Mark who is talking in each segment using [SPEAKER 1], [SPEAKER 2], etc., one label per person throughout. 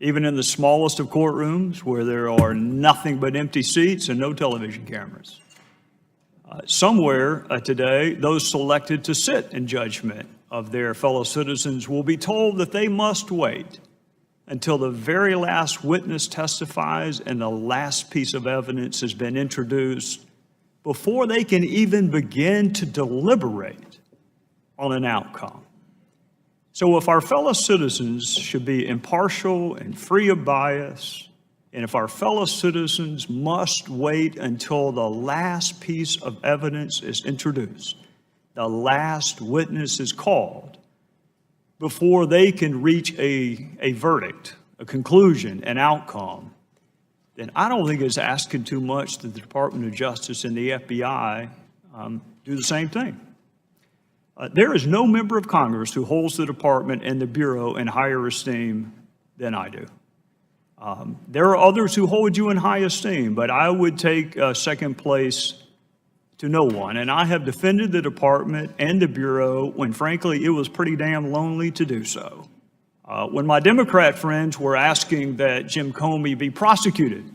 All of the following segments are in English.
[SPEAKER 1] even in the smallest of courtrooms where there are nothing but empty seats and no television cameras. Somewhere today, those selected to sit in judgment of their fellow citizens will be told that they must wait until the very last witness testifies and the last piece of evidence has been introduced before they can even begin to deliberate on an outcome. So if our fellow citizens should be impartial and free of bias, and if our fellow citizens must wait until the last piece of evidence is introduced, the last witness is called, before they can reach a verdict, a conclusion, an outcome, then I don't think it's asking too much that the Department of Justice and the FBI do the same thing. There is no member of Congress who holds the department and the Bureau in higher esteem than I do. There are others who hold you in high esteem, but I would take second place to no one. And I have defended the department and the Bureau when, frankly, it was pretty damn lonely to do so. When my Democrat friends were asking that Jim Comey be prosecuted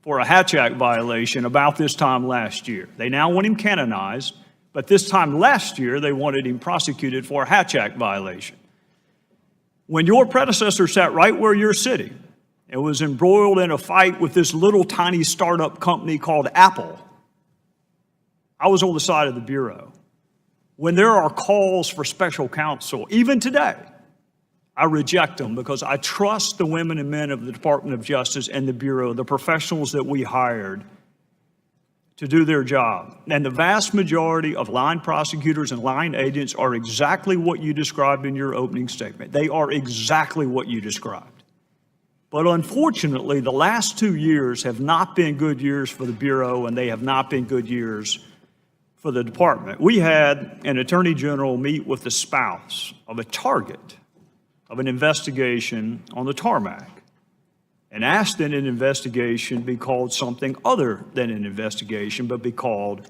[SPEAKER 1] for a Hatch Act violation about this time last year, they now want him canonized, but this time last year they wanted him prosecuted for a Hatch Act violation. When your predecessor sat right where you're sitting and was embroiled in a fight with this little tiny startup company called Apple, I was on the side of the Bureau. When there are calls for special counsel, even today, I reject them because I trust the women and men of the Department of Justice and the Bureau, the professionals that we hired to do their job. And the vast majority of line prosecutors and line agents are exactly what you described in your opening statement. They are exactly what you described. But unfortunately, the last 2 years have not been good years for the Bureau, and they have not been good years for the department. We had an attorney general meet with the spouse of a target of an investigation on the tarmac and asked that an investigation be called something other than an investigation, but be called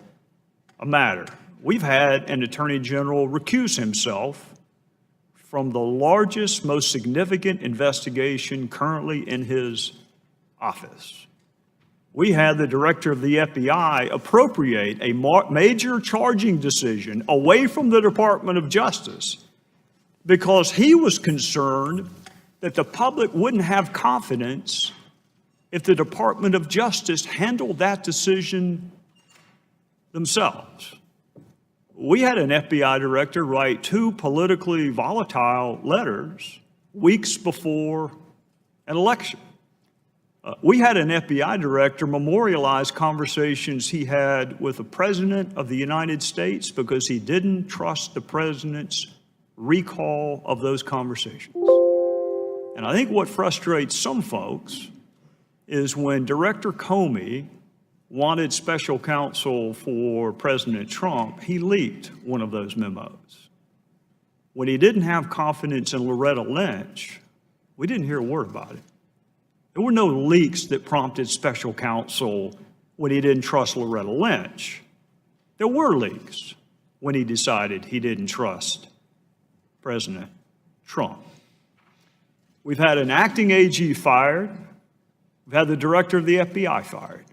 [SPEAKER 1] a matter. We've had an attorney general recuse himself from the largest, most significant investigation currently in his office. We had the director of the FBI appropriate a major charging decision away from the Department of Justice because he was concerned that the public wouldn't have confidence if the Department of Justice handled that decision themselves. We had an FBI director write 2 politically volatile letters weeks before an election. We had an FBI director memorialize conversations he had with the President of the United States because he didn't trust the President's recall of those conversations. And I think what frustrates some folks is when Director Comey wanted special counsel for President Trump, he leaked one of those memos. When he didn't have confidence in Loretta Lynch, we didn't hear a word about it. There were no leaks that prompted special counsel when he didn't trust Loretta Lynch. There were leaks when he decided he didn't trust President Trump. We've had an acting AG fired. We've had the director of the FBI fired.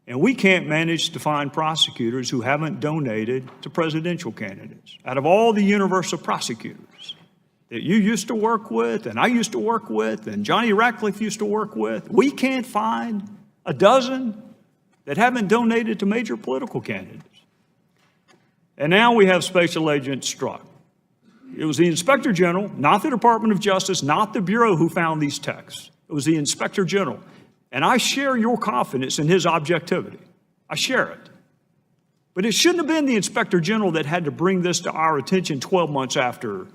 [SPEAKER 1] And we can't manage to find prosecutors who haven't donated to presidential candidates. Out of all the universe of prosecutors that you used to work with, and I used to work with, and Johnny Ratcliffe used to work with, we can't find a dozen that haven't donated to major political candidates. And now we have Special Agent Strzok. It was the Inspector General, not the Department of Justice, not the Bureau who found these texts. It was the Inspector General. And I share your confidence in his objectivity. I share it. But it shouldn't have been the Inspector General that had to bring this to our attention 12 months after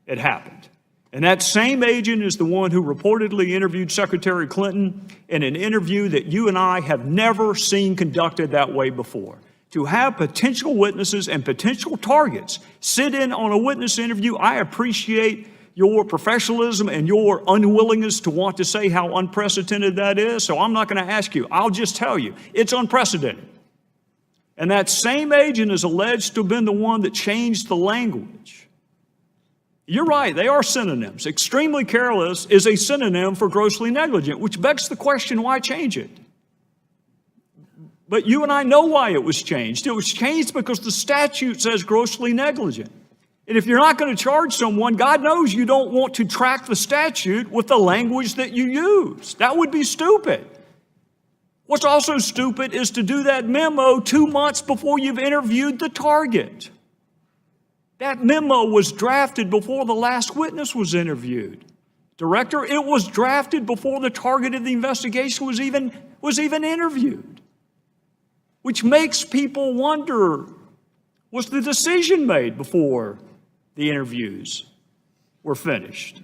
[SPEAKER 1] it happened. And that same agent is the one who reportedly interviewed Secretary Clinton in an interview that you and I have never seen conducted that way before. To have potential witnesses and potential targets sit in on a witness interview, I appreciate your professionalism and your unwillingness to want to say how unprecedented that is, so I'm not going to ask you. I'll just tell you, it's unprecedented. And that same agent is alleged to have been the one that changed the language You're right, they are synonyms. Extremely careless is a synonym for grossly negligent, which begs the question, why change it? But you and I know why it was changed. It was changed because the statute says grossly negligent. And if you're not going to charge someone, God knows you don't want to track the statute with the language that you use. That would be stupid. What's also stupid is to do that memo 2 months before you've interviewed the target. That memo was drafted before the last witness was interviewed. Director, it was drafted before the target of the investigation was even interviewed. Which makes people wonder, was the decision made before the interviews were finished?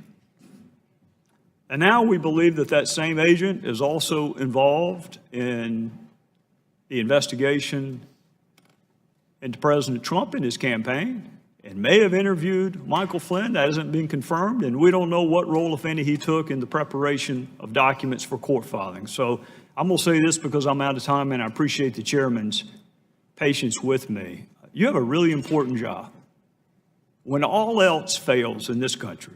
[SPEAKER 1] And now we believe that that same agent is also involved in the investigation into President Trump and his campaign, and may have interviewed Michael Flynn. That hasn't been confirmed, and we don't know what role, if any, he took in the preparation of documents for court filing. So I'm going to say this because I'm out of time, and I appreciate the chairman's patience with me. You have a really important job. When all else fails in this country,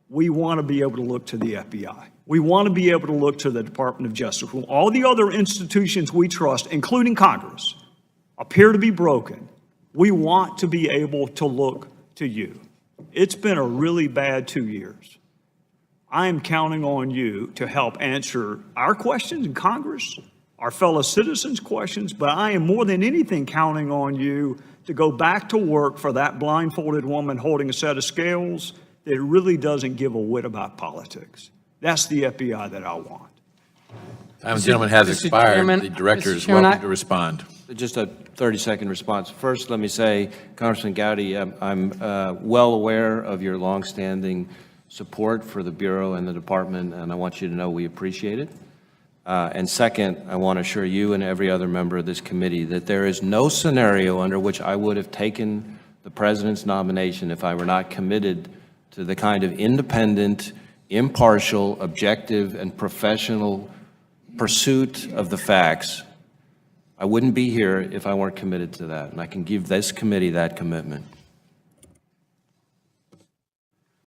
[SPEAKER 1] we want to be able to look to the FBI. We want to be able to look to the Department of Justice. When all the other institutions we trust, including Congress, appear to be broken, we want to be able to look to you. It's been a really bad 2 years. I am counting on you to help answer our questions in Congress, our fellow citizens' questions, but I am more than anything counting on you to go back to work for that blindfolded woman holding a set of scales that really doesn't give a whit about politics. That's the FBI that I want.
[SPEAKER 2] Time, gentleman, has expired.
[SPEAKER 3] Chairman,
[SPEAKER 2] The director is
[SPEAKER 3] Mr. Chairman,
[SPEAKER 2] welcome to respond.
[SPEAKER 3] Just a 30-second response. First, let me say, Congressman Gowdy, I'm well aware of your longstanding support for the Bureau and the department, and I want you to know we appreciate it. And second, I want to assure you and every other member of this committee that there is no scenario under which I would have taken the president's nomination if I were not committed to the kind of independent, impartial, objective, and professional pursuit of the facts. I wouldn't be here if I weren't committed to that, and I can give this committee that commitment.